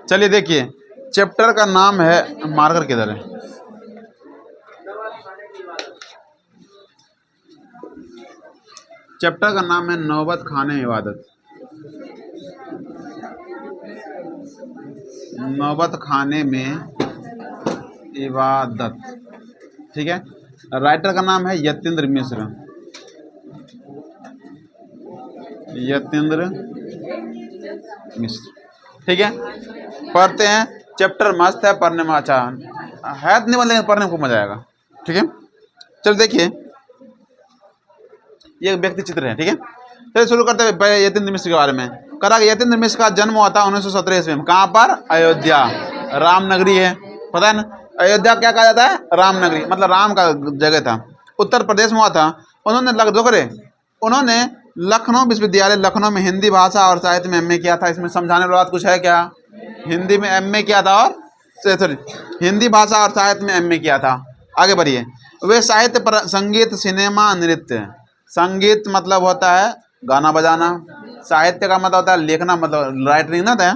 चलिए देखिए, चैप्टर का नाम है, मार्कर किधर है? चैप्टर का नाम है नौबत खाने में इबादत। नौबत खाने में इबादत, ठीक है। राइटर का नाम है यतीन्द्र मिश्र। यतीन्द्र मिश्र, ठीक है। पढ़ते हैं, चैप्टर मस्त है, पढ़ने में अच्छा है तो नहीं, मतलब पढ़ने में खूब मजा आएगा, ठीक है। चलो देखिए, ये व्यक्ति चित्र है, ठीक है। चलिए शुरू करते हैं यतीन्द्र मिश्र के बारे में। करा कि यतीन्द्र मिश्र का जन्म हुआ था 1917 ईस्वी में। कहाँ पर? अयोध्या, रामनगरी है, पता है ना। अयोध्या क्या कहा जाता है? रामनगरी, मतलब राम का जगह था, उत्तर प्रदेश में हुआ था। उन्होंने लखनऊ विश्वविद्यालय लखनऊ में हिंदी भाषा और साहित्य में एमए किया था। इसमें समझाने वाली बात कुछ है क्या? हिंदी में एमए किया था, और सॉरी, हिंदी भाषा और साहित्य में एमए किया था। आगे बढ़िए। वे साहित्य पर संगीत, सिनेमा, नृत्य। संगीत मतलब होता है गाना बजाना, साहित्य का मतलब होता है लिखना, मतलब राइटिंग ना था,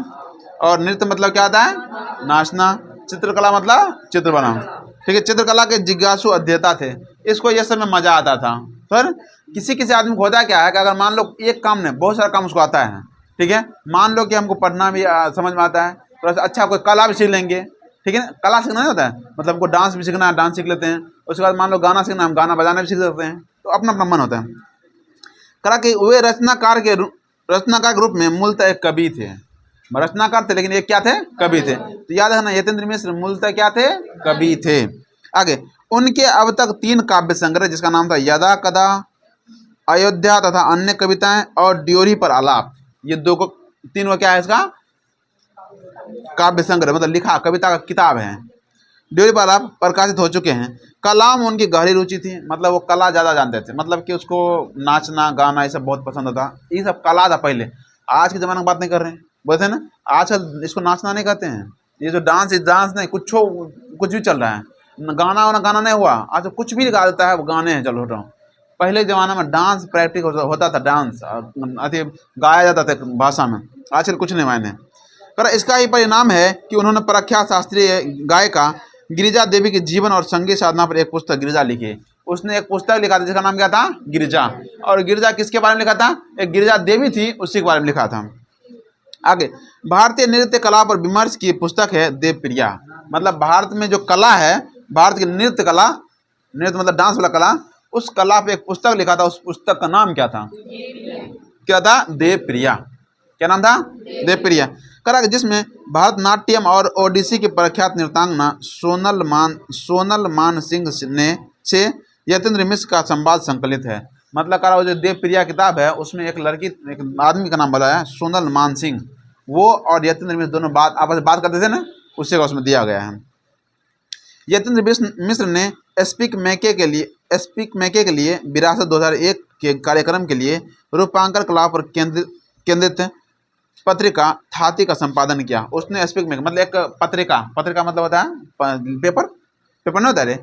और नृत्य मतलब क्या होता है? नाचना। चित्रकला मतलब चित्र बनाना, ठीक है। चित्रकला के जिज्ञासु अध्येता थे। इसको ये सब में मजा आता था। पर किसी किसी आदमी को होता क्या है कि अगर मान लो एक काम नहीं, बहुत सारा काम उसको आता है, ठीक है। मान लो कि हमको पढ़ना भी समझ में आता है, थोड़ा सा अच्छा कोई कला भी सीख लेंगे, ठीक है ना। कला सीखना नहीं होता है, मतलब हमको डांस भी सीखना है, डांस सीख लेते हैं। उसके बाद मान लो गाना सीखना, हम गाना बजाना भी सीख सकते हैं। तो अपना अपना मन होता है। करा कि वे रचनाकार के रूप में मूलतः एक कवि थे। रचनाकार थे, लेकिन ये क्या थे? कवि थे। तो याद है ना, यतीन्द्र मिश्र मूलतः क्या थे? कवि थे। आगे, उनके अब तक 3 काव्य संग्रह, जिसका नाम था यदा कदा, अयोध्या तथा अन्य कविताएं, और ड्योरी पर आलाप, ये 3 को क्या है इसका? काव्य संग्रह, मतलब लिखा कविता का किताब है। ड्योरी पर आलाप प्रकाशित हो चुके हैं। कला में उनकी गहरी रुचि थी, मतलब वो कला ज़्यादा जानते थे, मतलब कि उसको नाचना गाना ये सब बहुत पसंद था। ये सब कला था पहले, आज के ज़माने की बात नहीं कर रहे हैं, बोलते हैं ना आजकल इसको नाचना नहीं कहते हैं। ये जो डांस नहीं, कुछ भी चल रहा है, गाना वाना गाना नहीं हुआ, आज तो कुछ भी गा देता है, वो गाने हैं, चलो हटाओ। पहले ज़माना में डांस प्रैक्टिस होता था, डांस अति गाया जाता था भाषा में, आजकल कुछ नहीं मायने। पर इसका ही परिणाम है कि उन्होंने प्रख्यात शास्त्रीय गायिका गिरिजा देवी के जीवन और संगीत साधना पर एक पुस्तक गिरिजा लिखी। उसने एक पुस्तक लिखा था जिसका नाम क्या था? गिरिजा। और गिरिजा किसके बारे में लिखा था? एक गिरिजा देवी थी, उसी के बारे में लिखा था। आगे, भारतीय नृत्य कला पर विमर्श की पुस्तक है देवप्रिया। मतलब भारत में जो कला है, भारत की नृत्य कला, नृत्य मतलब डांस वाला कला, उस कला पे एक पुस्तक लिखा था। उस पुस्तक का नाम क्या था? क्या था? देवप्रिया। क्या नाम था? देवप्रिया। करा जिसमें भरतनाट्यम और ओडिसी की प्रख्यात नृत्यांगना सोनल मान सिंह से यतीन्द्र मिश्र का संवाद संकलित है। मतलब करा जो देवप्रिया किताब है, उसमें एक आदमी का नाम बोला है, सोनल मान सिंह। वो और यतीन्द्र मिश्र दोनों आपस में बात करते थे ना, उसी का उसमें दिया गया है। यतीन्द्र मिश्र ने स्पीक मैके के लिए विरासत 2001 के कार्यक्रम के लिए रूपांकन कला पर केंद्रित पत्रिका थाती का संपादन किया। उसने स्पीक मैके मतलब एक पत्रिका मतलब होता है पेपर नहीं होता है,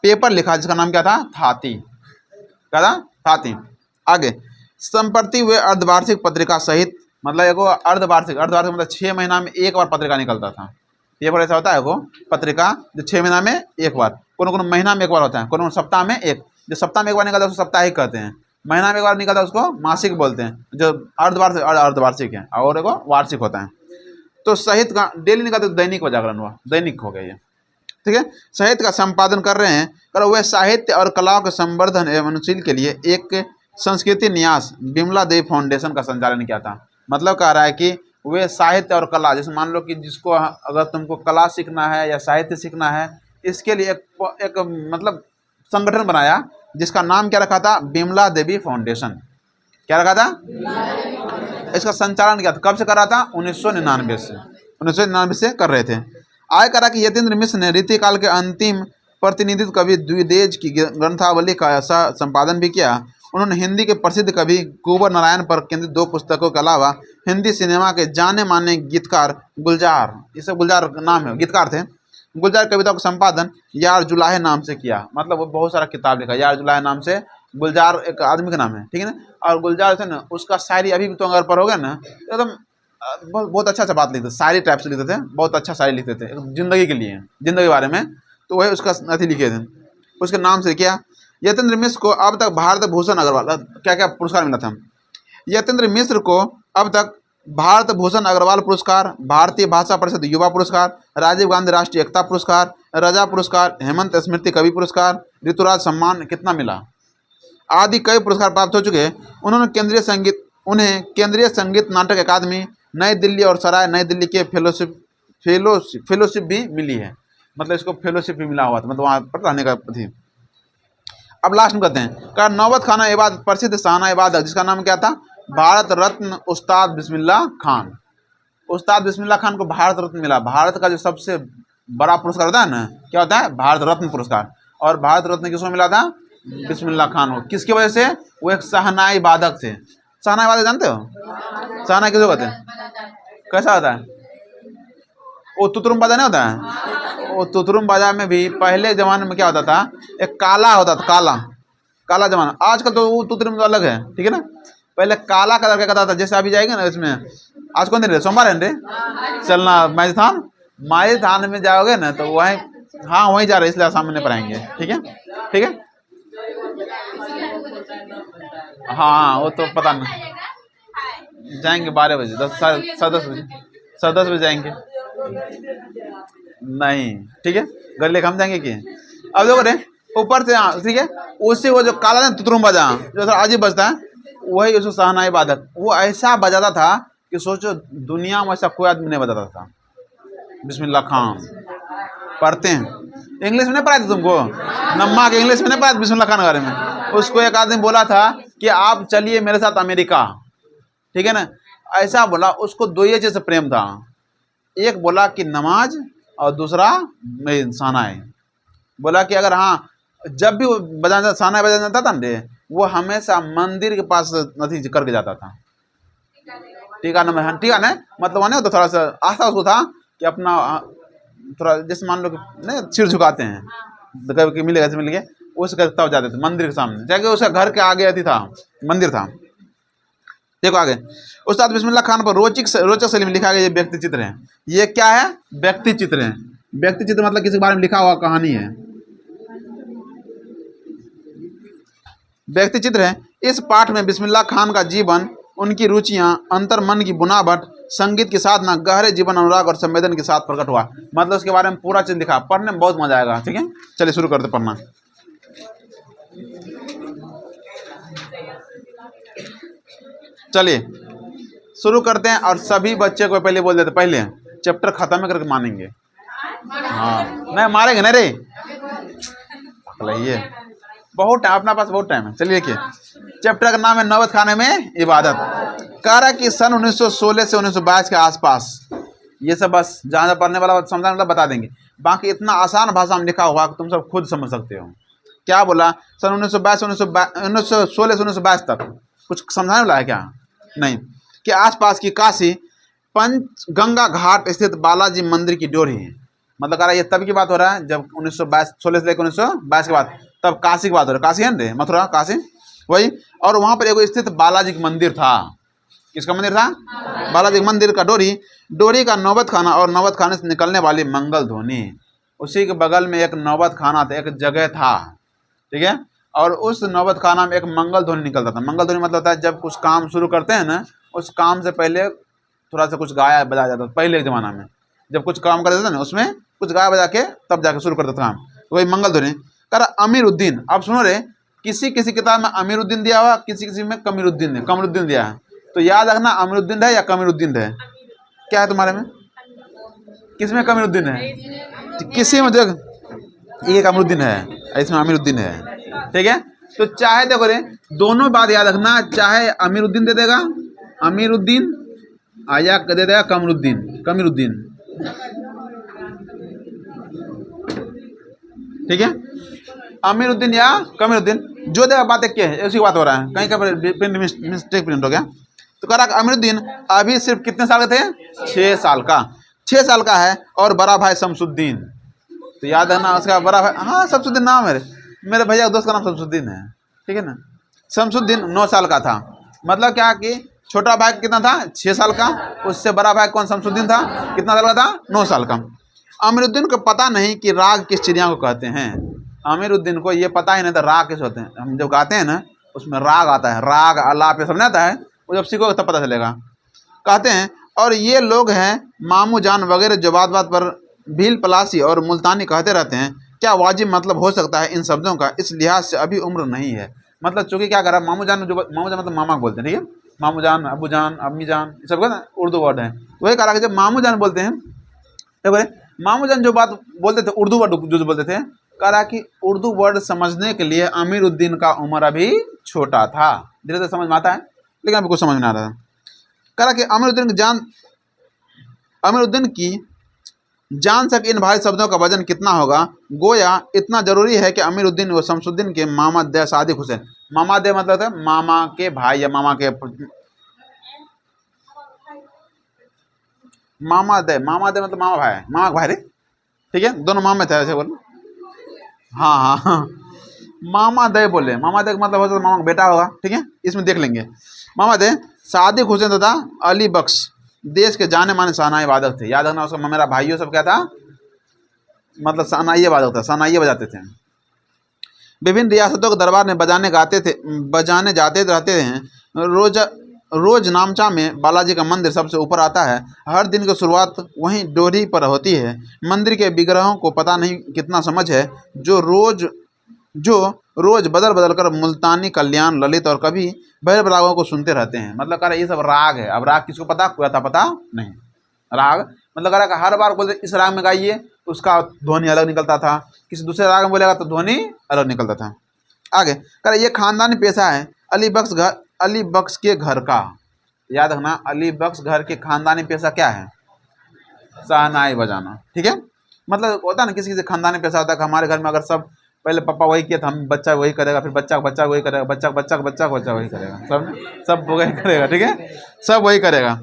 पेपर लिखा जिसका नाम क्या था? थाती। क्या था? थाती। आगे, संप्रति वे अर्धवार्षिक पत्रिका सहित, मतलब एक अर्धवार्षिक मतलब 6 महीना में एक बार पत्रिका निकलता था। पेपर ऐसा होता है वो पत्रिका जो 6 महीना में एक बार, कोनो महीना में एक बार होता है, कोनो सप्ताह में एक। जो सप्ताह में एक बार निकलता है उसको साप्ताहिक कहते हैं, महीना में एक बार निकलता है उसको मासिक बोलते हैं। जो अर्धवार्षिक है, और एक वार्षिक होता है। तो साहित्य का डेली निकलता है, दैनिक व जागरण हुआ, दैनिक हो गया ये, ठीक है। साहित्य का संपादन कर रहे हैं, पर वह साहित्य और कलाओं के संवर्धन एवं अनुशील के लिए एक संस्कृति न्यास बिमला देवी फाउंडेशन का संचालन किया था। मतलब कह रहा है कि वे साहित्य और कला, जैसे मान लो कि जिसको अगर तुमको कला सीखना है या साहित्य सीखना है, इसके लिए एक मतलब संगठन बनाया, जिसका नाम क्या रखा था? बिमला देवी फाउंडेशन। क्या रखा था? इसका संचालन किया था, कब से कर रहा था? 1999 से कर रहे थे। आय करा कि यतीन्द्र मिश्र ने रीतिकाल के अंतिम प्रतिनिधित्व कवि द्विदेज की ग्रंथावली का संपादन भी किया। उन्होंने हिंदी के प्रसिद्ध कवि कुंवर नारायण पर केंद्रित 2 पुस्तकों के अलावा हिंदी सिनेमा के जाने माने गीतकार गुलजार, ये सब गुलजार नाम है, गीतकार थे, गुलजार कविताओं का संपादन यार जुलाहे नाम से किया। मतलब वो बहुत सारा किताब लिखा, यार जुलाहे नाम से। गुलजार एक आदमी का नाम है, ठीक है ना। और गुलजार से ना उसका शायरी अभी भी तो अगर पढ़ोगे ना, एकदम बहुत बहुत अच्छा अच्छा बात लिखते थे, शायरी टाइप से लिखते थे, बहुत अच्छा शायरी लिखते थे जिंदगी के लिए, जिंदगी के बारे में। तो वही उसका अथी लिखे थे, उसके नाम से क्या, यतेंद्र मिश्र को अब तक भारत भूषण अग्रवाल, क्या क्या पुरस्कार मिला था। यतेंद्र मिश्र को अब तक भारत भूषण अग्रवाल पुरस्कार, भारतीय भाषा परिषद युवा पुरस्कार, राजीव गांधी राष्ट्रीय एकता पुरस्कार, रजा पुरस्कार, हेमंत स्मृति कवि पुरस्कार, ऋतुराज सम्मान कितना मिला आदि कई पुरस्कार प्राप्त हो चुके हैं। उन्हें केंद्रीय संगीत नाटक अकादमी नई दिल्ली और सराय नई दिल्ली के फेलोशिप भी मिली है, मतलब इसको फेलोशिप भी मिला हुआ था, मतलब वहाँ पर रहने का थी। अब लास्ट में कहते हैं का नौबत खाना इबादत प्रसिद्ध शाना इबादत जिसका नाम क्या था, भारत रत्न उस्ताद बिस्मिल्लाह खान। उस्ताद बिस्मिल्लाह खान को भारत रत्न मिला। भारत का जो सबसे बड़ा पुरस्कार होता है ना, क्या होता है, भारत रत्न पुरस्कार। और भारत रत्न किसको मिला था, बिस्मिल्लाह खान को। किसकी वजह से, वो एक शहनाई वादक थे। शहनाई वादक जानते हो, शहनाई किसको कहते हैं, कैसा होता है, वो तुतरुम बाजा नहीं होता है, वो तुतरुम बाजा में भी पहले जमाने में क्या होता था, एक काला होता था, काला जमाना। आजकल तो वो तुतरुम तो अलग है, ठीक है ना। पहले काला कलर का कहता था, जैसे अभी जाएंगे ना इसमें, आज कौन दिन रे, सोमवार है रे, चलना माइथान में जाओगे ना तो वहीं, हाँ वहीं जा रहे, इसलिए सामने पर आएंगे, ठीक है ठीक है। हाँ वो तो पता नहीं, जाएंगे 12 बजे, 10 बजे जाएंगे, नहीं ठीक है, घर लेकर हम जाएंगे कि। अब देखो रे ऊपर से, हाँ ठीक है, उससे वो जो काला ना तुतरुम बजा जो थोड़ा अजीब बजता है, वही उसको शहनाई वादक, वो ऐसा बजाता था कि सोचो दुनिया में ऐसा कोई आदमी नहीं बजाता था। बिस्मिल्लाह खान पढ़ते हैं, इंग्लिश में नहीं पढ़ाते तुमको, नम्मा के इंग्लिश में नहीं पढ़ाते बिस्मिल्लाह खान के बारे में। उसको एक आदमी बोला था कि आप चलिए मेरे साथ अमेरिका, ठीक है ना, ऐसा बोला। उसको दो ही चीज़ से प्रेम था, एक बोला कि नमाज और दूसरा शहनाई। बोला कि अगर हाँ जब भी वो बजाना शहनाई बजाना जाता था ना, वो हमेशा मंदिर के पास नथी करके जाता था। टीका न मतलब वहाँ नहीं होता, थोड़ा सा आस्था उसको था कि अपना थोड़ा, जैसे मान लो कि नहीं सिर झुकाते हैं, कभी मिलेगा से मिल गए, उसके तब जाते थे मंदिर के सामने, जाके उसका घर के आगे अथी था, मंदिर था। देखो आगे, उस्ताद बिस्मिल्लाह खान पर रोचक शैली में लिखा गया ये व्यक्ति चित्र है। ये क्या है, व्यक्ति चित्र है। व्यक्ति चित्र मतलब किसी के बारे में लिखा हुआ कहानी है, व्यक्ति चित्र है। इस पाठ में बिस्मिल्लाह खान का जीवन, उनकी रुचियां, अंतर्मन की बुनावट, संगीत की साधना, गहरे जीवन अनुराग और संवेदन के साथ प्रकट हुआ। मतलब उसके बारे में पूरा चीज लिखा, पढ़ने में बहुत मजा आएगा, ठीक है। चलिए शुरू करते पढ़ना। चलिए शुरू करते हैं, और सभी बच्चे को पहले बोल देते, पहले चैप्टर खत्म करके मानेंगे। हाँ नहीं मारेंगे नहीं रे, ये बहुत टाइम, अपना पास बहुत टाइम है। चलिए देखिए, चैप्टर का नाम है नौबत खाने में इबादत। कह रहा है कि सन 1916 से 1922 के आसपास, ये सब बस जहाँ पढ़ने वाला समझाने वाला बता देंगे, बाकी इतना आसान भाषा में लिखा हुआ तुम सब खुद समझ सकते हो। क्या बोला, सन 1916 से 1922 तक, कुछ समझाने वाला है क्या, नहीं, कि आसपास की काशी पंचगंगा घाट स्थित बालाजी मंदिर की डोरी है। मतलब कह रहा है ये तब की बात हो रहा है जब 1916 से लेकर 1922 के बाद, तब काशी की बात हो रहा है। काशी है ना, मथुरा काशी वही। और वहाँ पर एक स्थित बालाजी का मंदिर था। किसका मंदिर था, बालाजी मंदिर का डोरी का नौबत खाना और नौबत खाने से निकलने वाली मंगल ध्वनि, उसी के बगल में एक नौबत खाना था, एक जगह था, ठीक है। और उस नौबत खाना में एक मंगल ध्वनि निकलता था। मंगल ध्वनि मतलब होता है जब कुछ काम शुरू करते हैं ना, उस काम से पहले थोड़ा सा कुछ गाया बजाया जाता था। पहले के ज़माना में जब कुछ काम करते थे ना, उसमें कुछ गाया बजा के तब जाके शुरू करते थे काम, वही मंगल ध्वनि। कर अमीरुद्दीन, अब सुनो रे, किसी किसी किताब में अमीरुद्दीन दिया हुआ, किसी किसी में कमरुद्दीन दिया है। तो याद रखना अमीरुद्दीन है या कमरुद्दीन है, क्या है तुम्हारे में, किस में कमरुद्दीन है, किसी में देख, ये कमरुद्दीन है, इसमें अमीरुद्दीन है, ठीक है। तो चाहे देखो रे, दोनों बात याद रखना, चाहे अमीरुद्दीन दे देगा अमीरुद्दीन, आया दे देगा कमरुद्दीन, ठीक है। अमीरुद्दीन या कमरुद्दीन, जो देगा बात एक क्या है, उसी की बात हो रहा है, कहीं का प्रिंट मिस्टेक प्रिंट हो गया। तो कह रहा अमीरुद्दीन अभी सिर्फ कितने साल के थे, 6 साल का, 6 साल का है। और बड़ा भाई शमसुद्दीन, तो याद है ना उसका बड़ा भाई, हाँ शमसुद्दीन नाम है, मेरे भैया दोस्त का नाम शमसुद्दीन है, ठीक है ना। शमसुद्दीन 9 साल का था। मतलब क्या कि छोटा भाई कितना था 6 साल का, उससे बड़ा भाई कौन शमसुद्दीन था, कितना साल का था 9 साल का। अमीरुद्दीन को पता नहीं कि राग किस चिड़िया को कहते हैं। अमीरुद्दीन को ये पता ही नहीं था राग किस होते हैं। हम जब गाते हैं ना उसमें राग आता है, राग आलाप ये सब नहीं आता है, वो जब सीखोगे तब पता चलेगा। कहते हैं और ये लोग हैं मामू जान वगैरह जो बात बात पर भील पलासी और मुल्तानी कहते रहते हैं। क्या वाजिब मतलब हो सकता है इन शब्दों का, इस लिहाज से अभी उम्र नहीं है। मतलब चूंकि क्या करा मामू जान, जो मामू जान मतलब मामा बोलते हैं, ठीक है, मामू जान, अबू जान, अम्मी जान, ये सब ना उर्दू वर्ड है। वही कहा कि जब मामू जान बोलते हैं तो बोले मामू जान जो बात बोलते थे उर्दू वर्ड जो बोलते थे, कह रहा कि उर्दू वर्ड समझने के लिए अमीरुद्दीन का उम्र अभी छोटा था। धीरे धीरे समझ में आता है लेकिन अभी कुछ समझ में आ रहा है। कह रहा कि अमीरुद्दीन की जान सके इन भारी शब्दों का वजन कितना होगा। गोया इतना जरूरी है कि अमीरुद्दीन व शमसुद्दीन के मामा दे सादिक हुसैन, मामा दे मतलब है मामा के भाई या मामा दे मतलब मामा भाई, मामा का भाई रे, ठीक है, दोनों मामा थे ऐसे बोलो। हाँ हाँ मामा दे बोले, मामा दे मतलब हो सकता मामा का बेटा होगा, ठीक है, इसमें देख लेंगे। मामा दे सादिक हुसैन तथा अली बख्श देश के जाने माने शहनाई वादक थे। याद रखना उसका मेरा भाइयों सब क्या था, मतलब शहनाई वादक था, शहनाई बजाते थे। विभिन्न रियासतों के दरबार में बजाने जाते रहते हैं। रोज नामचा में बालाजी का मंदिर सबसे ऊपर आता है। हर दिन की शुरुआत वहीं डोरी पर होती है। मंदिर के विग्रहों को पता नहीं कितना समझ है, जो रोज बदल बदल कर मुल्तानी, कल्याण, ललित और कभी भैरव रागों को सुनते रहते हैं। मतलब कह रहा है ये सब राग है। अब राग किसको पता, कोई था पता नहीं। राग मतलब कह रहा है कि हर बार बोलते इस राग में गाइए, उसका ध्वनि अलग निकलता था, किसी दूसरे राग में बोलेगा तो ध्वनि अलग निकलता था। आगे कह रहा ये खानदानी पेशा है अली बख्श के घर का। याद रखना अली बख्श घर के खानदानी पेशा क्या है, शहनाई बजाना, ठीक है। मतलब होता है ना किसी किसी खानदानी पेशा होता है कि हमारे घर में अगर सब पहले पापा वही किया था, हम बच्चा वही करेगा, फिर बच्चा का बच्चा वही करेगा, बच्चा का बच्चा वही करेगा, सब वही करेगा, ठीक है, सब वही करेगा।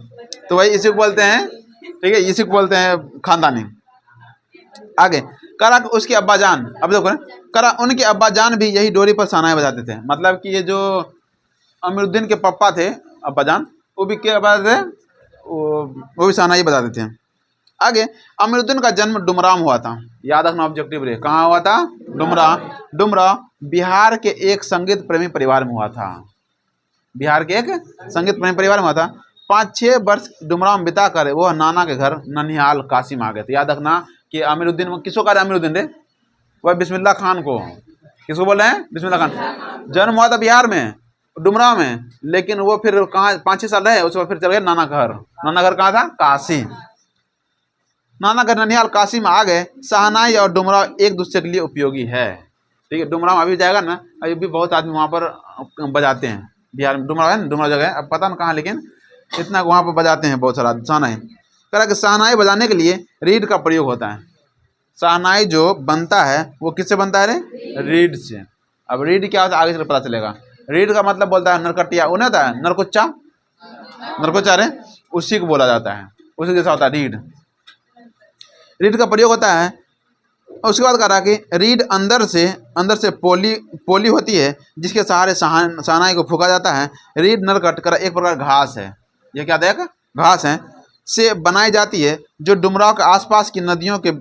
तो वही इसी को बोलते हैं, ठीक है, इसी को बोलते हैं खानदानी। आगे करा उसके अब्बा जान, अब देखो करा उनके अब्बा जान भी यही डोरी पर शहनाई बजाते थे। मतलब कि ये जो अमीरुद्दीन के पापा थे अब्बा जान, वो भी क्या बजाते थे, वो भी शहनाई बजाते थे। आगे अमीरुद्दीन का जन्म डुमराव हुआ था। याद रखना ऑब्जेक्टिव रे, कहाँ हुआ था, डुमराव बिहार के एक संगीत प्रेमी परिवार में हुआ था। बिहार के एक संगीत प्रेमी परिवार में हुआ था। 5-6 वर्ष डुमराव में बिता कर वो नाना के घर ननिहाल कासिम आ गए थे। याद रखना कि अमीरुद्दीन किसको कह रहे अमीरुद्दीन रे, वह बिस्मिल्लाह खान को, किसको बोल रहे हैं, बिस्मिल्लाह खान। जन्म हुआ था बिहार में डुमराव में, लेकिन वो फिर कहाँ 5-6 साल रहे, उसके बाद फिर चल गए नाना घर। नाना घर कहाँ था, काशी। नाना घर ननिहाल काशी में आ गए। शहनाई और डुमराव एक दूसरे के लिए उपयोगी है, ठीक है। डुमराव अभी जाएगा ना, अभी भी बहुत आदमी वहाँ पर बजाते हैं। बिहार में डुमराव है ना, डुमराव जगह है, अब पता ना कहाँ, लेकिन इतना वहाँ पर बजाते हैं बहुत सारा शहनाई। कह रहा कि शहनाई बजाने के लिए रीड का प्रयोग होता है। शहनाई जो बनता है वो किससे बनता है रे, रीड से। अब रीड क्या होता है आगे से पता चलेगा। रीड का मतलब बोलता है नरकटिया, उन्हें होता है नरकोच्चा रे, उसी को बोला जाता है, उसी जैसा होता है रीड का प्रयोग होता है। उसके बाद कह रहा कि रीड अंदर से पोली होती है जिसके सहारे शहनाई को फूंका जाता है। रीड नरकट कर एक प्रकार घास है, ये क्या देख घास है, से बनाई जाती है, जो डुमराव के आसपास की नदियों के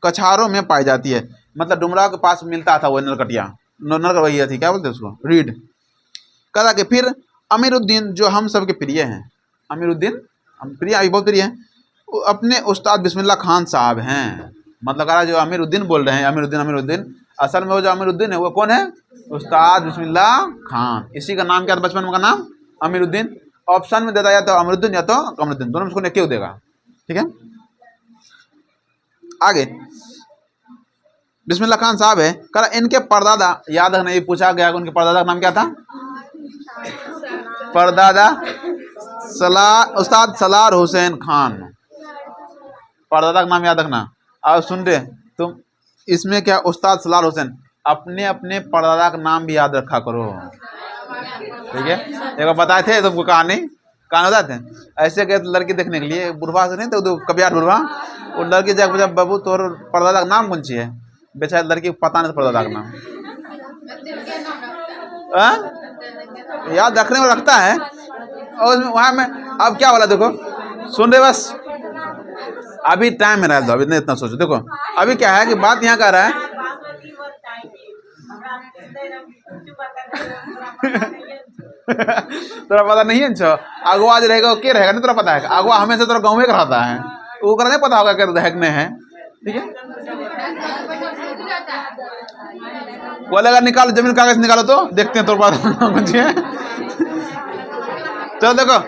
कछारों में पाई जाती है। मतलब डुमराव के पास मिलता था वो नरकटिया, नरकट वही थी, क्या बोलते हैं उसको, रीड। कह रहा कि फिर अमीरुद्दीन जो हम सबके प्रिय हैं, अमीरुद्दीन हम प्रिय, अभी बहुत प्रिय हैं, वो अपने उस्ताद बिस्मिल्लाह खान साहब हैं। मतलब कह रहा जो अमीरुद्दीन बोल रहे हैं, अमीरुद्दीन असल में वो जो अमीरुद्दीन है वो कौन है, उस्ताद बिस्मिल्लाह खान। इसी का नाम क्या था बचपन में, का नाम अमीरुद्दीन। ऑप्शन में देता या तो अमीरुद्दीन या तो कमरुद्दीन, दोनों में उसको क्यों देगा, ठीक है। आगे बिस्मिल्लाह खान साहब है, कह रहा इनके परदादा, याद रखना ये पूछा गया उनके परदादा का नाम क्या था, परदादा उस्ताद सलार हुसैन खान, परदादा का नाम याद रखना। और सुन रहे तुम, इसमें क्या उस्ताद सलार हुसैन, अपने अपने परदादा का नाम भी याद रखा करो, ठीक है। एक बार बताए थे तुमको कहानी बताते हैं, ऐसे गए तो लड़की देखने के लिए, बुढ़वा से नहीं तो कबियार बुढ़वा, वो लड़की जाकर पूछा बाबू तोर परदादा का नाम कौन सी है, बेचारा लड़की को पता नहीं परदादा का नाम, याद रखने में लगता है, और उसमें वहाँ में अब क्या वाला देखो, सुन रहे बस, अभी टाइम में रह दो, अभी नहीं इतना सोचो। देखो अभी क्या है कि बात यहाँ कर रहा है तोरा पता नहीं है छो अगवा आज रहेगा के रहेगा नहीं, तोरा पता है अगवा हमेशा तोरा गाँव में रहता है, वो कर नहीं पता होगा कि रहने है, ठीक है। बोलेगा निकालो जमीन कागज निकालो, तो देखते हैं तोर पास कुछ है। चलो देखो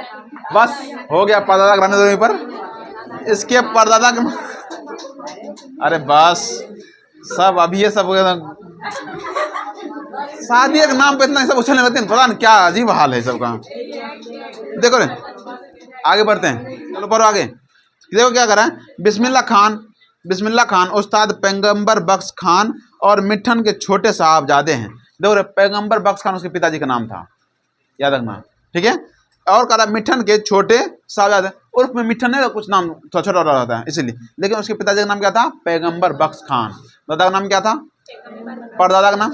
बस हो गया परदादा ग्रामीण जमीन पर, इसके परदादा के अरे बस सब अभी ये सब शादी के नाम पे इतना सब उछलने लगते हैं, पता नहीं क्या अजीब हाल है सबका। देखो रे आगे बढ़ते हैं, चलो पढ़ो आगे। देखो क्या करा है, बिस्मिल्लाह खान उस्ताद पैगंबर बख्श खान और मिठन के छोटे साहबजादे हैं। देखो रे पैगंबर बख्श खान उसके पिताजी का नाम था, याद रखना, ठीक है। और कह रहा मिठन के छोटे साहबजादे, उर्फ में मिठन है कुछ नाम थोड़ा छोटा रहता है इसीलिए, लेकिन उसके पिताजी का नाम क्या था, पैगंबर बख्श खान। दादा का नाम क्या था, परदादा का नाम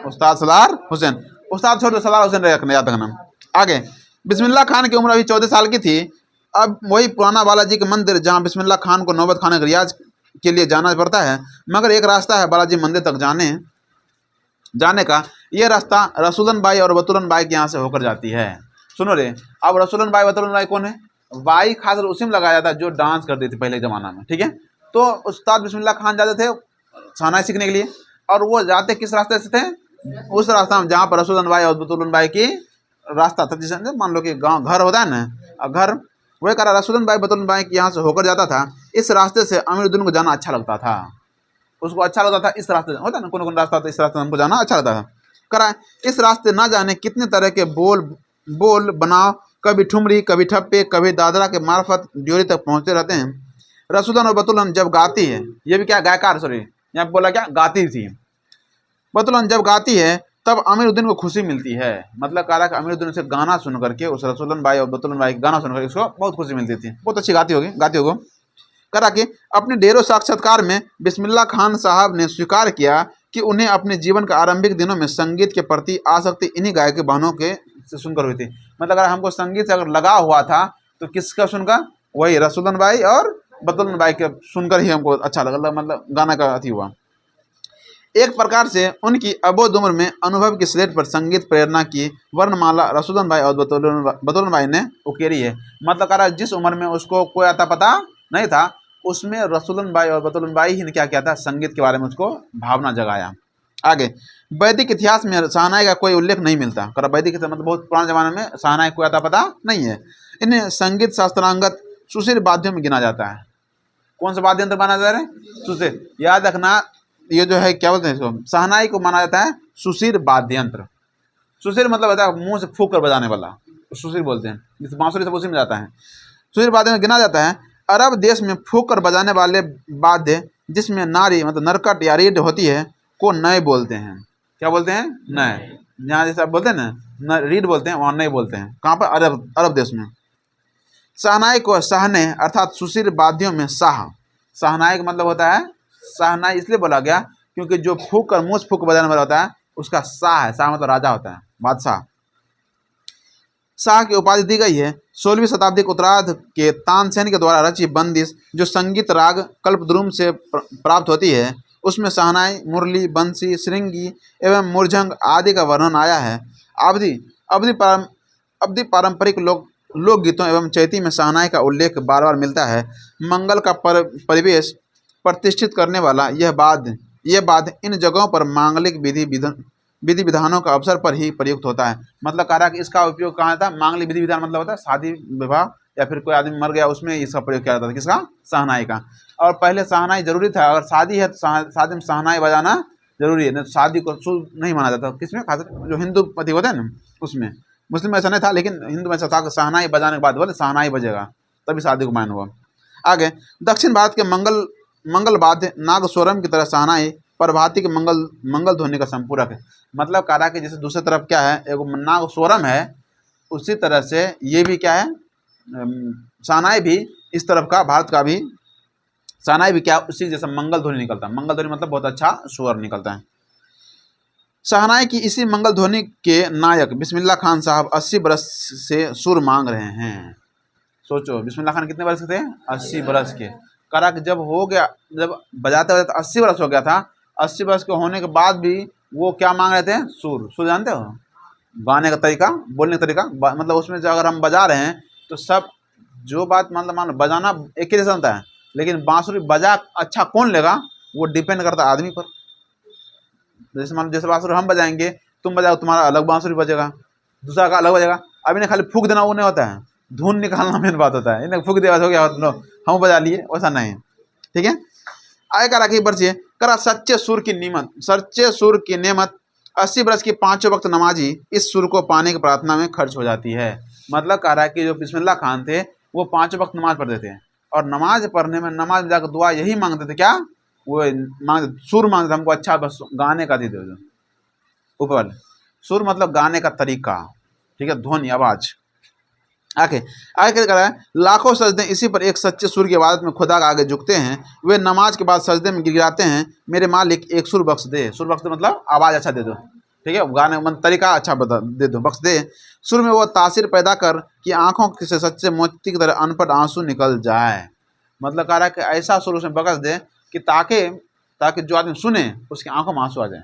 उस्ताद सलार हुसैन, उस्ताद छोटे सलार हुसैन रखना, याद रखना। आगे बिस्मिल्लाह खान की उम्र अभी 14 साल की थी। अब वही पुराना बालाजी के मंदिर जहाँ बिस्मिल्लाह खान को नौबत खाने के रियाज के लिए जाना पड़ता है, मगर एक रास्ता है बालाजी मंदिर तक जाने का। ये रास्ता रसूलन बाई और बतुलन बाई के यहाँ से होकर जाती है। सुनो रे, अब रसूलन बाई बतुलन बाई कौन है, बाई खास उसी में लगाया जाता है जो डांस करती थी पहले ज़माना में, ठीक है। तो उस्ताद बिस्मिल्लाह खान जाते थे शहनाई सीखने के लिए, और वो जाते किस रास्ते से थे, उस रास्ता में जहाँ पर रसूलन बाई और बतुलन बाई की रास्ता था, जिसे मान लो कि गाँव घर होता है ना, घर वही करा रसूलन बाई बतुलन बाई के यहाँ से होकर जाता था। इस रास्ते से अमीरुद्दीन को जाना अच्छा लगता था, उसको अच्छा लगता था इस रास्ते होता है ना, कौन रास्ता होता है, इस रास्ते हमको जाना अच्छा लगता था। करा इस रास्ते ना जाने कितने तरह के बोल बनाओ, कभी ठुमरी, कभी ठप्पे, कभी दादरा के मार्फत ड्योरी तक पहुँचते रहते हैं। रसूलन और बतुलन जब गाती है, ये भी क्या गायकार, सॉरी यहाँ बोला क्या गाती थी, बतुलन जब गाती है तब अमीरुद्दीन को खुशी मिलती है। मतलब कह रहा कि अमीरुद्दीन से गाना सुन करके, उस रसूलन भाई और बतुलन भाई गाना सुन करके उसको बहुत खुशी मिलती थी, बहुत अच्छी गाती होगी। करा कि अपने ढेरों साक्षात्कार में बिस्मिल्लाह खान साहब ने स्वीकार किया कि उन्हें अपने जीवन के आरंभिक दिनों में संगीत के प्रति आसक्ति इन्हीं गायक बहनों के से सुनकर हुई थी। मतलब अगर हमको संगीत से अगर लगा हुआ था तो किसका सुनकर, वही रसूलन भाई और बतुलन भाई के सुनकर ही हमको अच्छा लगा, मतलब गाना का अति हुआ। एक प्रकार से उनकी अबोध उम्र में अनुभव की स्लेट पर संगीत प्रेरणा की वर्णमाला रसूलन भाई और बतुलन भाई ने उकेरी है। मतलब कह रहा जिस उम्र में उसको कोई आता पता नहीं था, उसमें रसूलन भाई और बतुलन भाई ही ने क्या किया था, संगीत के बारे में उसको भावना जगाया। आगे वैदिक इतिहास में शहनाई का कोई उल्लेख नहीं मिलता। कर वैदिक मतलब बहुत पुराने जमाने में शहनाई कोई आता पता नहीं है। इन्हें संगीत शास्त्रांगत सुशील वाद्यों में गिना जाता है। कौन सा वाद्य यंत्र माना जाता है, सुशील। याद रखना ये जो है क्या बोलते हैं इसको, शहनाई को माना जाता है सुशील वाद्य यंत्र। सुशील मतलब होता है मुंह से फूंक कर बजाने वाला, सुशील बोलते हैं, जिस बांसुरी सब उसी में जाता है, सुशील वाद्य में गिना जाता है। अरब देश में फूंक कर बजाने वाले वाद्य जिसमें नारी मतलब नरकट या रीड होती है को नए बोलते हैं। क्या बोलते हैं, नए। यहाँ जैसे आप बोलते हैं ना रीड बोलते हैं, वहाँ नए बोलते हैं। कहाँ पर, अरब देश में। शहनाई को सहने अर्थात सुशील वाद्यों में शहनाई का मतलब होता है, शहनाई इसलिए बोला गया क्योंकि जो फूंक कर मुँह से फूंक बजाने वाला होता है उसका शाह है। शाह मतलब राजा होता है, बादशाह। शाह की उपाधि दी गई है। 16वीं शताब्दी के उत्तरार्ध के तानसेन के द्वारा रची बंदिश जो संगीत राग कल्पद्रुम से प्राप्त होती है, उसमें शहनाई, मुरली, बंसी, श्रृंगी एवं मुरझंग आदि का वर्णन आया है। अवधि पारंपरिक लोकगीतों एवं चैती में शहनाई का उल्लेख बार बार मिलता है। मंगल का परिवेश प्रतिष्ठित करने वाला यह वाद्य इन जगहों पर मांगलिक विधि विधानों का अवसर पर ही प्रयुक्त होता है। मतलब कह रहा है कि इसका उपयोग कहाँ था, मांगलिक विधि विधान मतलब होता है शादी विवाह या फिर कोई आदमी मर गया उसमें इसका प्रयोग किया जाता था। किसका, शहनाई का। और पहले शहनाई जरूरी था, अगर शादी है तो शादी में शहनाई बजाना जरूरी है, नहीं तो शादी को शुभ नहीं माना जाता। किसमें, खास जो हिंदू पति होते हैं ना उसमें। मुस्लिम में ऐसा नहीं था, लेकिन हिंदू में ऐसा था कि शहनाई बजाने के बाद बोले शहनाई बजेगा तभी शादी को मायने हुआ। आगे दक्षिण भारत के मंगल वाद्य नागस्वरम की तरह शहनाई प्रभाती के मंगल ध्वनि का संपूरक है। मतलब कह रहा कि जैसे दूसरी तरफ क्या है, एक नागस्वरम है, उसी तरह से ये भी क्या है, शहनाई भी इस तरफ का, भारत का भी शहनाई भी क्या उसी जैसा मंगल ध्वनि निकलता है। मंगल ध्वनि मतलब बहुत अच्छा स्वर निकलता है। शहनाई की इसी मंगल ध्वनि के नायक बिस्मिल्लाह खान साहब 80 बरस से सुर मांग रहे हैं। सोचो बिस्मिल्लाह खान कितने बरस के थे? 80 बरस के। करा कि जब हो गया, जब बजाते बजाते 80 बरस हो गया था, 80 बरस के होने के बाद भी वो क्या मांग रहे थे? सुर। सुर जानते हो? गाने का तरीका, बोलने का तरीका, मतलब उसमें जो अगर हम बजा रहे हैं तो सब जो बात मतलब मान लो बजाना एक ही जैसा होता है, लेकिन बांसुरी बजा अच्छा कौन लेगा वो डिपेंड करता है आदमी पर। जैसे मान लो जैसे बांसुरी हम बजाएंगे, तुम बजाओ तुम्हारा अलग बांसुरी बजेगा, दूसरा का अलग बजेगा। अब इन्हें खाली फूक देना वो नहीं होता है, धुन निकालना मेन बात होता है। इन्हें फूक दिया हो गया, लो हम बजा लिए, वैसा नहीं है। ठीक है, आगे करा कि बरसिए करा सच्चे सुर की नीमत, सच्चे सुर की नेमत 80 बरस की 5 वक्त नमाजी इस सुर को पाने की प्रार्थना में खर्च हो जाती है। मतलब कह रहा है कि जो बिस्मिल्लाह खान थे वो 5 वक्त नमाज पढ़ते थे, और नमाज पढ़ने में नमाज में जाकर दुआ यही मांगते थे, क्या वो मांगते, सुर मांगते थे, हमको अच्छा बस गाने का दे दो। ऊपर वाले सुर मतलब गाने का तरीका, ठीक है, ध्वनि, आवाज। आगे आगे क्या कर रहा है? लाखों सजदे इसी पर एक सच्चे सुर की इबादत में खुदा के आगे झुकते हैं। वे नमाज के बाद सजदे में गिड़गिड़ाते हैं, मेरे मालिक एक सुर बख्श दे। सुर बख्श दे मतलब आवाज़ अच्छा दे दो, ठीक है, गाने मतलब तरीका अच्छा बता दे दो, बख्श दे। सुर में वो तासीर पैदा कर कि आंखों से सच्चे मोती की तरह अनपढ़ आंसू निकल जाए। मतलब कह रहा है कि ऐसा सुर उसमें बख्श दे कि ताकि जो आदमी सुने उसकी आंखों में आंसू आ जाए।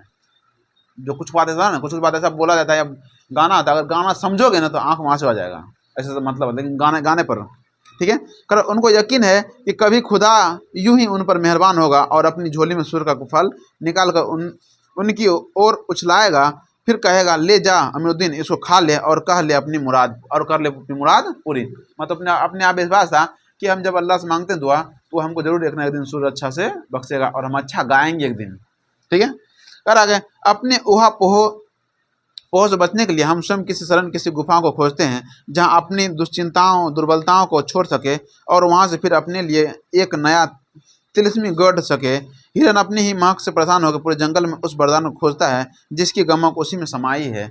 जो कुछ बात ऐसा ना, कुछ बात ऐसा बोला जाता है या गाना आता है, अगर गाना समझोगे ना तो आंख में आंसू आ जाएगा, ऐसा मतलब है। लेकिन गाने पर, ठीक है, कर उनको यकीन है कि कभी खुदा यूं ही उन पर मेहरबान होगा और अपनी झोली में सुर का फल निकाल कर उनकी ओर उछलाएगा, फिर कहेगा ले जा अमीरुद्दीन, इसको खा ले और कह ले अपनी मुराद, और कर ले अपनी मुराद पूरी। मतलब अपने आप विश्वास था कि हम जब अल्लाह से मांगते हैं दुआ तो हमको जरूर एक ना एक दिन सुर अच्छा से बख्शेगा और हम अच्छा गाएंगे एक दिन। ठीक है, कर आगे अपने पोह से बचने के लिए हम स्वयं किसी शरण, किसी गुफा को खोजते हैं जहां अपनी दुश्चिंताओं, दुर्बलताओं को छोड़ सके और वहां से फिर अपने लिए एक नया तिलिस्मी गढ़ सके। हिरन अपनी ही महक से परेशान होकर पूरे जंगल में उस वरदान को खोजता है जिसकी गमक उसी में समाई है।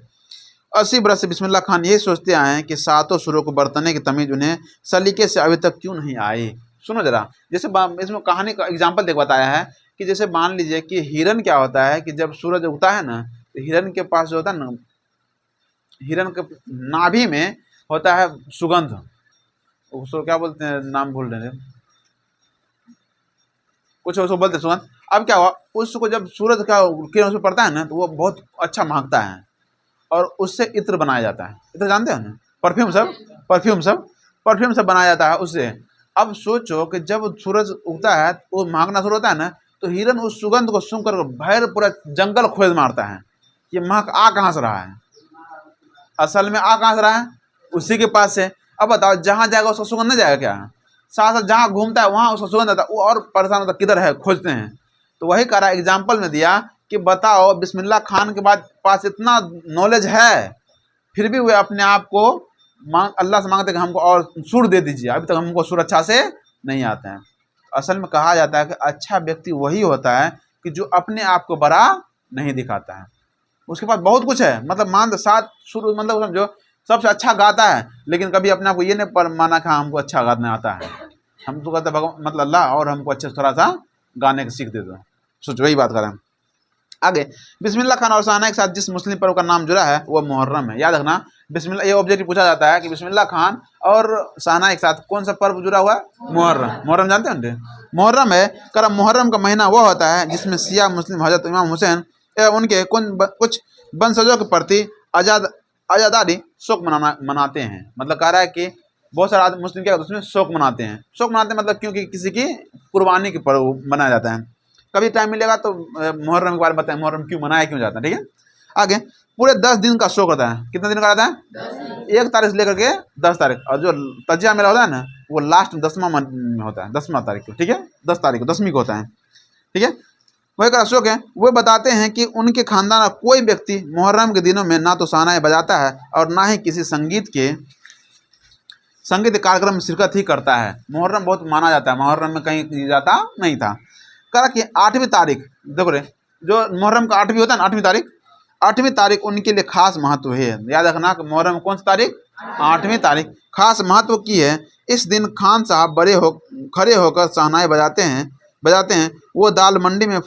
80 बरस से बिस्मिल्लाह खान यही सोचते आए हैं कि सातों सुरों को बरतने की तमीज उन्हें सलीके से अभी तक क्यों नहीं आई। सुनो जरा, जैसे इसमें कहानी का एग्जाम्पल देख बताया है कि जैसे मान लीजिए कि हिरन क्या होता है कि जब सूरज उगता है ना, तो हिरन के पास जो होता है ना, हिरन के नाभि में होता है सुगंध, उसको क्या बोलते हैं, नाम भूल रहे हैं, कुछ उसको बोलते हैं सुगंध। अब क्या हुआ, उसको जब सूरज का किरण उसमें पड़ता है ना तो वो बहुत अच्छा महकता है और उससे इत्र बनाया जाता है। इत्र जानते हो ना, परफ्यूम सब बनाया जाता है उससे। अब सोचो कि जब सूरज उगता है तो वो महकना शुरू होता है ना, तो हिरन उस सुगंध को सुनकर भैर पूरा जंगल खोज मारता है, ये महक आ कहाँ से रहा है। असल में आ कहाँ से रहा है, उसी के पास से। अब बताओ जहाँ जाएगा उसका सुगंध नहीं जाएगा क्या? साथ साथ जहाँ घूमता है वहाँ उसका सुगंध आता है, वो और परेशान होता है किधर है, खोजते हैं। तो वही कह रहा है, एग्जाम्पल में दिया कि बताओ बिस्मिल्लाह खान के बाद पास इतना नॉलेज है, फिर भी वे अपने आप को अल्लाह से मांगते कि हमको और सुर दे दीजिए, अभी तक हमको सुर अच्छा से नहीं आता है। असल में कहा जाता है कि अच्छा व्यक्ति वही होता है कि जो अपने आप को बड़ा नहीं दिखाता है, उसके पास बहुत कुछ है, मतलब मान सात सुर, मतलब समझो सबसे अच्छा गाता है, लेकिन कभी अपने आप को ये नहीं पर माना कि हमको अच्छा गाना आता है। हम तो कहते भगवान मतलब अल्लाह और हमको अच्छे से थोड़ा सा गाने की सीख दे दो। सोचो वही बात करें। आगे बिस्मिल्लाह खान और शहनाई के साथ जिस मुस्लिम पर्व का नाम जुड़ा है वो मुहर्रम है। याद रखना, बिस्मिल्लाह, ये ऑब्जेक्टिव पूछा जाता है कि बिस्मिल्लाह खान और शहनाई के साथ कौन सा पर्व जुड़ा हुआ है? मुहर्रम। मुहर्रम जानते हैं? मुहर्रम है करम, मुहर्रम का महीना वो होता है जिसमें शिया मुस्लिम हजरत इमाम हुसैन एवं उनके कुछ वंशजों के प्रति आज़ादारी शोक मनाते हैं। मतलब कह रहा है कि बहुत सारे मुस्लिम क्या उसमें शोक मनाते हैं। शोक मनाते हैं मतलब क्योंकि किसी की कुर्बानी के पर्व मनाया जाता है। कभी टाइम मिलेगा तो मुहर्रम के बारे में बताएं, मुहर्रम क्यों मनाया, क्यों जाता है। ठीक है, आगे पूरे 10 दिन का शोक होता है। कितने दिन का रहता है? 1 तारीख से लेकर के 10 तारीख, और जो तजिया मेला होता है ना वो लास्ट 10वां में होता है, 10वां तारीख को। ठीक है, 10 तारीख को, 10वीं को होता है। ठीक है, वही का अशोक है, वो बताते हैं कि उनके खानदान का कोई व्यक्ति मुहर्रम के दिनों में ना तो शहनाई बजाता है और ना ही किसी संगीत कार्यक्रम में शिरकत ही करता है। मुहर्रम बहुत माना जाता है, मुहर्रम में कहीं जाता नहीं था। कहा कि 8वीं तारीख, देखो रे, जो मुहर्रम का 8वीं होता है ना, 8वीं तारीख उनके लिए खास महत्व है। याद रखना कि मुहर्रम कौन सी तारीख? 8वीं तारीख खास महत्व की है। इस दिन खान साहब खड़े होकर शहनाई बजाते हैं। वो दाल मंडी में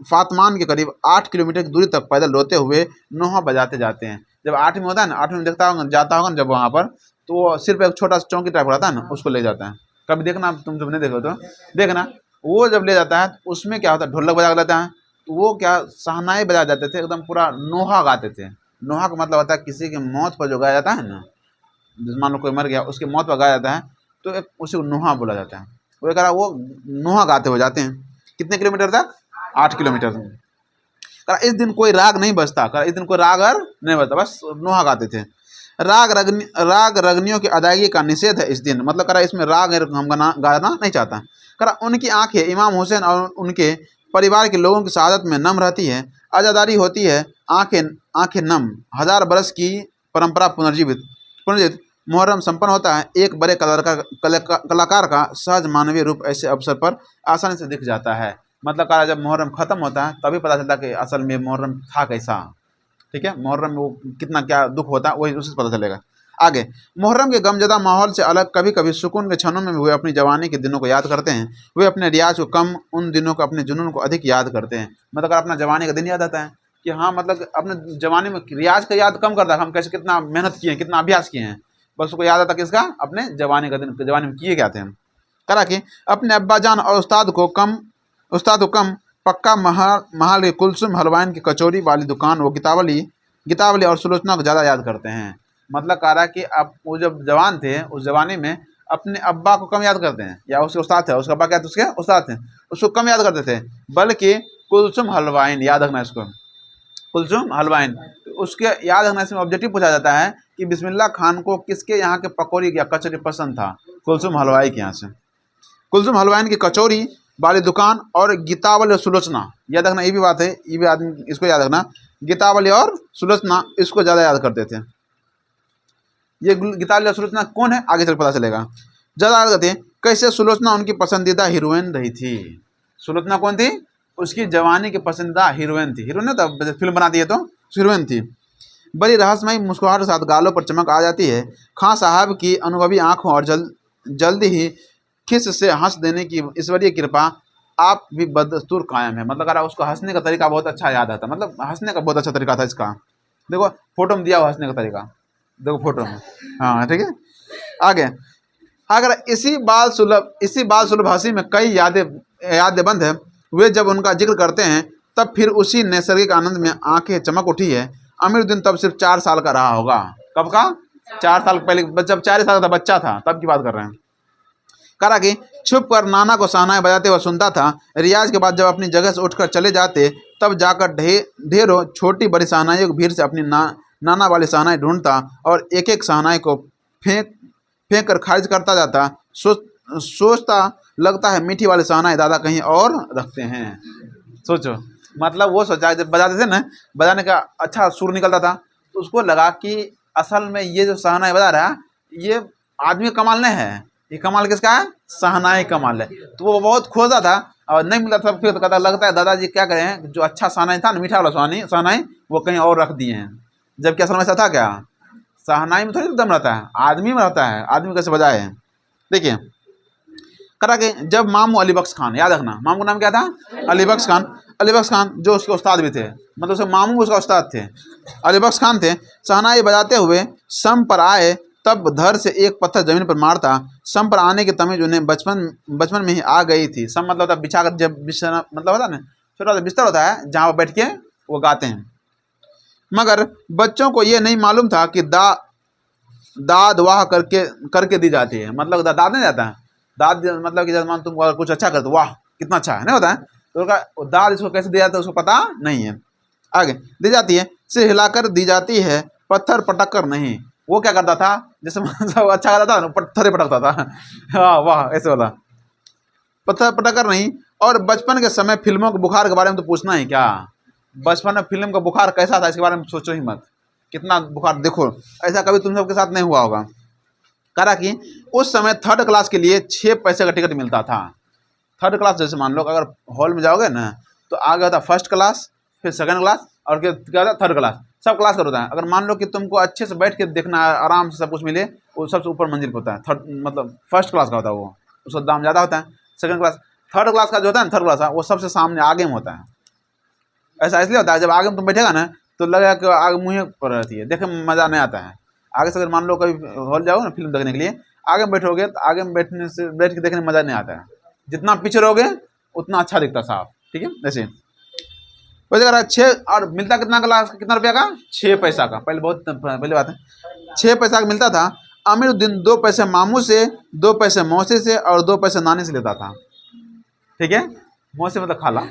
फातमान के करीब 8 किलोमीटर की दूरी तक पैदल रोते हुए नोहा बजाते जाते हैं। जब 8 में होता है ना, 8 में देखता होगा जाता होगा ना जब वहाँ पर, तो वो सिर्फ एक छोटा सा चौकी टाइप रहता है ना, उसको ले जाता है। कभी देखना, तुम जब नहीं देखो तो देखना, वो जब ले जाता है तो उसमें क्या होता है, ढोलक बजा लेता है, तो वो क्या शहनाई बजा जाते थे, एकदम पूरा नोहा गाते थे। नोहा का मतलब होता है किसी की मौत पर जो गाया जाता है ना, जिस मान लो कोई मर गया उसकी मौत पर गाया जाता है, तो एक उसी को नोहा बोला जाता है। वो कह रहा वो नोहा गाते हो जाते हैं। कितने किलोमीटर तक? 8 किलोमीटर तक। कहा इस दिन कोई राग नहीं बजता, कहा इस दिन कोई राग और नहीं बजता, बस नोहा गाते थे। राग रगनियों की अदायगी का निषेध है इस दिन, मतलब करा इसमें राग हम गाना नहीं चाहता। करा उनकी आंखें इमाम हुसैन और उनके परिवार के लोगों की शहादत में नम रहती है, आज़ादारी होती है, आंखें नम। 1000 बरस की परंपरा पुनर्जीवित मुहर्रम संपन्न होता है। एक बड़े कलाकार का सहज मानवीय रूप ऐसे अवसर पर आसानी से दिख जाता है। मतलब कहा जब मुहर्रम ख़त्म होता है तभी पता चलता है कि असल में मुहर्रम था कैसा। ठीक है, मुहर्रम में वो कितना क्या दुख होता है वही उससे पता चलेगा। आगे, मुहर्रम के गमजदा माहौल से अलग कभी कभी सुकून के क्षणों में भी वे अपनी जवानी के दिनों को याद करते हैं। वे अपने रियाज को कम, उन दिनों को, अपने जुनून को अधिक याद करते हैं। मतलब अगर अपना जवानी का दिन याद आता है कि हाँ, मतलब अपने जवानी में रियाज का याद कम करता है, हम कैसे कितना मेहनत किए, कितना अभ्यास किए हैं, बस उसको याद आता किसका, अपने जवानी का दिन, जवानी में किए क्या थे हम। करा कि अपने अब्बा जान और उस्ताद को कम पक्का महाल के कुलसुम हलवाइन की कचौरी वाली दुकान, वो गीतावली और सुलोचना को ज़्यादा याद करते हैं। मतलब कह रहा है कि अब वो जब जवान थे उस जवानी में अपने अब्बा को कम याद करते हैं, या उसके उस्ताद थे, उसका अब्बा क्या थे, उसके उस्ताद थे, उसको कम याद करते थे, बल्कि कुलसुम हलवाइन, याद रखना इसको, कुलसुम हलवाइन, उसके याद रखना। इसमें ऑब्जेक्टिव पूछा जाता है कि बिस्मिल्लाह खान को किसके यहाँ के पकौड़ी या कचौरी पसंद था? कुलसुम हलवाई के यहाँ से। कुलसुम हलवाइन की कचौरी वाली दुकान और गीतावली और सुलोचना, याद रखना, ये भी बात है, ये भी आदमी इसको याद रखना, गीतावली और सुलोचना इसको ज़्यादा याद करते थे। ये गीतावली और सुलोचना कौन है आगे चल पता चलेगा। ज़्यादा याद करते हैं कैसे सुलोचना उनकी पसंदीदा हीरोइन रही थी। सुलोचना कौन थी? उसकी जवानी की पसंदीदा हीरोइन थी। हीरोइन तो फिल्म बनाती है तो हीरोइन थी। बड़ी रहस्यमयी मुस्कुराहट के साथ गालों पर चमक आ जाती है। खां साहब की अनुभवी आंखों और जल्दी ही खिस से हंस देने की ईश्वरीय कृपा आप भी बदस्तूर कायम है। मतलब अगर उसको हंसने का तरीका बहुत अच्छा याद आता, मतलब हंसने का बहुत अच्छा तरीका था इसका। देखो फोटो में दिया हुआ हंसने का तरीका, देखो फोटो में, हाँ ठीक है। आगे, अगर इसी बाल सुलभ हंसी में कई यादें है, वे जब उनका जिक्र करते हैं तब फिर उसी नैसर्गिक आनंद में आंखें चमक उठी है। अमीरुद्दीन तब सिर्फ 4 साल का रहा होगा। कब का? 4 साल पहले, जब 4 साल का बच्चा था तब की बात कर रहे हैं। करा कि छुप कर नाना को शहनाई बजाते हुए सुनता था। रियाज के बाद जब अपनी जगह से उठकर चले जाते तब जाकर ढेरों छोटी बड़ी शहनाइयों की भीड़ से अपनी नाना वाली शहनाई ढूंढता और एक एक शहनाई को फेंक कर खारिज करता जाता। सोचता लगता है मीठी वाली शहनाई दादा कहीं और रखते हैं। सोचो, मतलब वो सोचा जब बजाते थे ना, बजाने का अच्छा सुर निकलता था, तो उसको लगा कि असल में ये जो शहनाई बजा रहा है ये आदमी का कमाल नहीं है, ये कमाल किसका है? शहनाई कमाल है। तो वो बहुत खोजा था और नहीं मिला था, फिर तो कहता लगता है दादाजी क्या करें, जो अच्छा शहनाई था ना, मीठा वाला शहनाई वो कहीं और रख दिए हैं। जबकि असल में ऐसा था क्या? शहनाई में थोड़ी दम रहता है, आदमी में रहता है, आदमी कैसे बजाए हैं। देखिए करा कि जब मामू अली बख्श खान, याद रखना मामू का नाम क्या था? अली बख्श खान जो उसके उस्ताद भी थे, मतलब उसके मामू उसका उस्ताद थे, अली बख्श खान थे। शहनाई बजाते हुए सम पर आए तब धर से एक पत्थर जमीन पर मारता। सम पर आने की तमीज उन्हें बचपन में ही आ गई थी। सम मतलब होता है बिछा कर, जब बिछना मतलब होता है ना, छोटा सा बिस्तर होता है जहाँ वो बैठ के वो गाते हैं। मगर बच्चों को ये नहीं मालूम था कि दाद वाह करके दी जाती है। मतलब दाद नहीं जाता है, दाद मतलब कि जब मान तुम कुछ अच्छा करते वाह कितना अच्छा है, नहीं होता है, तो दाद इसको कैसे दिया जाता है उसको पता नहीं है। आगे, दी जाती है, सिर हिलाकर दी जाती है, पत्थर पटक कर नहीं। वो क्या करता था, जैसे मतलब अच्छा करता था ना, पत्थर पटकता था, हाँ वाह ऐसे वाला, पत्थर पटक कर नहीं। और बचपन के समय फिल्मों के बुखार के बारे में तो पूछना ही क्या। बचपन में फिल्म का बुखार कैसा था इसके बारे में सोचो ही मत, कितना बुखार, देखो ऐसा कभी तुम सबके साथ नहीं हुआ होगा। करा कि उस समय 3rd क्लास के लिए 6 पैसे का टिकट मिलता था। 3rd क्लास जैसे मान लो अगर हॉल में जाओगे ना तो आगे होता 1st क्लास, फिर 2nd क्लास और क्या होता 3rd क्लास, सब क्लास का होता है। अगर मान लो कि तुमको अच्छे से बैठ के देखना है, आराम से सब कुछ मिले, वो सबसे ऊपर मंजिल पर होता है, मतलब 1st क्लास का होता है, वो उसका दाम ज़्यादा होता है। 2nd क्लास, 3rd क्लास का जो होता है ना 3rd क्लास का, वो सबसे सामने आगे में होता है। ऐसा इसलिए होता है जब आगे में तुम बैठेगा ना तो लगेगा कि आगे मुँह पर रहती है, देखने में मज़ा नहीं आता है। आगे से अगर मान लो कभी हॉल जाओ ना फिल्म देखने के लिए, आगे में बैठोगे तो आगे में बैठ के देखने में मज़ा नहीं आता है, जितना पीछे रहोगे उतना अच्छा दिखता साफ। ठीक है, ऐसे वैसे अगर 6 और मिलता कितना ग्लास, कितना रुपया का, 6 पैसा का। पहले बहुत पहले बात है, 6 पैसा का मिलता था। अमीरुद्दीन 2 पैसे मामू से, 2 पैसे मौसी से और 2 पैसे नानी से लेता था। ठीक है, मौसी मतलब खाला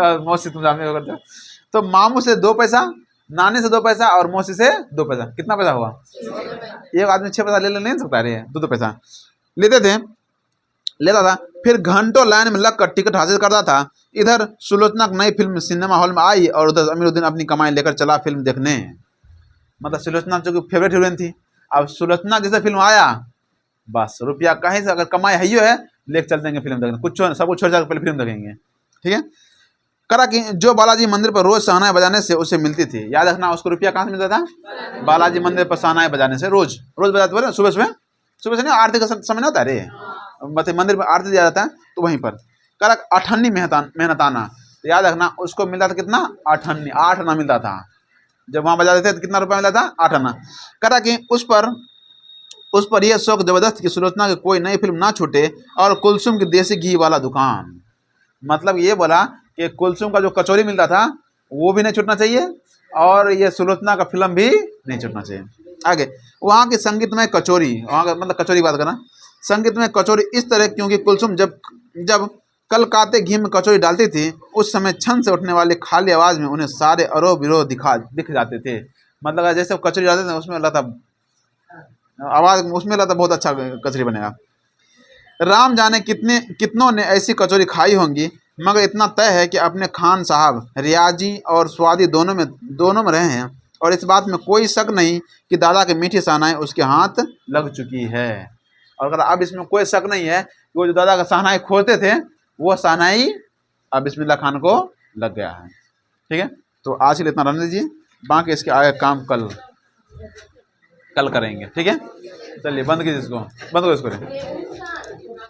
और मौसी तुम जानते हो करते हो। तो मामू से 2 पैसा, नानी से 2 पैसा और मौसी से 2 पैसा, कितना पैसा हुआ? एक आदमी 6 पैसा ले नहीं सकता रे, 2 पैसा लेता था। फिर घंटों लाइन में लगकर टिकट हासिल करता था। इधर सुलोचना की नई फिल्म सिनेमा हॉल में आई और उधर अमीरुद्दीन अपनी कमाई लेकर चला फिल्म देखने। मतलब सुलोचना जो कि फेवरेट हीरोइन थी, अब सुलोचना जैसे फिल्म आया बस रुपया कहीं से अगर कमाई है ही है लेकर चल देंगे फिल्म देखने, कुछ सब कुछ छोड़ जाकर पहले फिल्म देखेंगे। ठीक है, करा कि जो बालाजी मंदिर पर रोज शहनाई बजाने से उसे मिलती थी। याद रखना, उसको रुपया कहाँ से मिलता था? बालाजी मंदिर पर शहनाई बजाने से। रोज बजाते बोले, सुबह से नहीं, आरती का समय नहीं होता है रे, मतलब मंदिर में आरती दिया जाता है तो वहीं पर। करा 8 अन्नी मेहनताना, तो याद रखना उसको मिलता था कितना? 8 अन्नी, 8 आना मिलता था। जब वहाँ बजाते थे तो कितना रुपया मिलता था? 8 आना। करा कि उस पर यह शौक जबरदस्त कि सुलोचना की कोई नई फिल्म ना छूटे और कुलसुम की देसी घी वाला दुकान। मतलब ये बोला कि कुलसुम का जो कचौरी मिलता था वो भी नहीं छूटना चाहिए और ये सुलोचना का फिल्म भी नहीं छूटना चाहिए। आगे, वहाँ की संगीतमय कचौरी, वहाँ का मतलब कचौरी बात करना, संगीतमय कचौरी इस तरह क्योंकि कुलसुम जब कलकाते घी में कचौरी डालती थी उस समय छन से उठने वाली खाली आवाज़ में उन्हें सारे अरो विरोध दिख जाते थे। मतलब जैसे कचौरी डालते थे उसमें लगता आवाज़, उसमें लगता बहुत अच्छा कचौरी बनेगा। राम जाने कितनों ने ऐसी कचौरी खाई होंगी, मगर इतना तय है कि अपने खान साहब रियाजी और स्वादी दोनों में रहे हैं और इस बात में कोई शक नहीं कि दादा की मीठी शहनाई उसके हाथ लग चुकी है। और अगर अब इसमें कोई शक नहीं है कि वो जो दादा का शहनाई खोलते थे वो शहनाई अब बिस्मिल्लाह खान को लग गया है। ठीक है, तो आज के लिए इतना रहने दीजिए, बाकी इसके आगे काम कल करेंगे। ठीक है, चलिए बंद कीजिए इसको, बंद करो इसको।